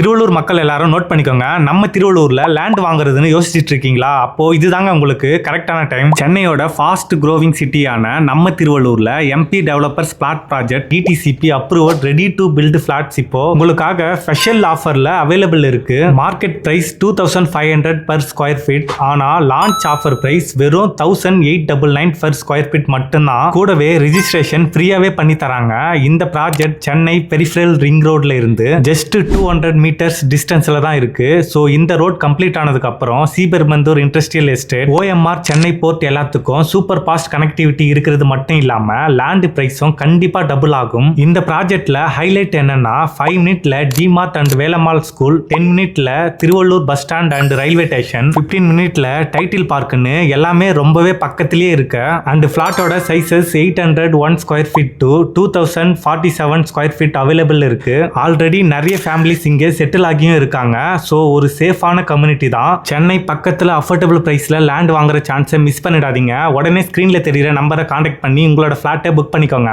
திருவள்ளூர் மக்கள் எல்லாரும் நோட் பண்ணிக்கோங்க. நம்ம திருவள்ளூர்ல லேண்ட் வாங்குறதுன்னு யோசிச்சுட்டு இருக்கீங்களா? அப்போ இதுதாங்க உங்களுக்கு கரெக்டான டைம். சென்னையோட ஃபாஸ்ட் க்ரோவிங் சிட்டியான நம்ம திருவள்ளூர்ல M P developers plot project DTCP approved ready to build plots இப்போ உங்களுக்காக ஸ்பெஷல் ஆஃபர்ல அவைலபிள் இருக்கு. Market price 2500 per square feet. ஆனா லான்ச் ஆஃபர் பிரைஸ் வெறும் 1899 per ஸ்கொயர் ஃபீட் மட்டும்தான். கூடவே ரிஜிஸ்ட்ரேஷன் ஃப்ரீயாவே பண்ணி தராங்க. இந்த ப்ராஜெக்ட் சென்னை பெரிஃபரல் ரிங் ரோட்ல இருந்து ஜஸ்ட் 200 மீட்டர்ஸ் டிஸ்டன்ஸ்ல தான் இருக்கு. சோ இந்த ரோட் கம்ப்ளீட் ஆனதுக்கு அப்புறம் Sriperumbudur industrial estate, OMR, Chennai port எல்லாத்துக்கும் சூப்பர் ஃபாஸ்ட் கனெக்டிவிட்டி இருக்கிறது மட்டும் இல்லாம லேண்ட் பிரைஸும் கண்டிப்பா டபுள் ஆகும். இந்த ப்ராஜெக்ட்ல ஹைலைட் என்னன்னா 5 மினிட்ல டிமார்ட் அண்ட் வேலம்மாள் ஸ்கூல், 10 மினிட்ல Tiruvallur bus stand and railway station, 15 மினிட்ல டைட்டில் பார்க்னு எல்லாமே ரொம்பவே பக்கத்திலேயே இருக்கு. அண்ட் பிளாட்டோட sizes 801 square feet to 2047 square feet available இருக்கு. ஆல்ரெடி நிறைய ஃபேமிலிஸ் இங்கே செட்டில் ஆகியும் இருக்காங்க. ஸோ ஒரு சேஃபான கம்யூனிட்டி தான். சென்னை பக்கத்தில் அஃபோர்டபுள் ப்ரைஸில் லேண்ட் வாங்குற சான்ஸை மிஸ் பண்ணிடாதீங்க. உடனே ஸ்க்ரீனில் தெரியுற நம்பரை கான்டாக்ட் பண்ணி உங்களோட ஃப்ளாட்டை புக் பண்ணிக்கோங்க.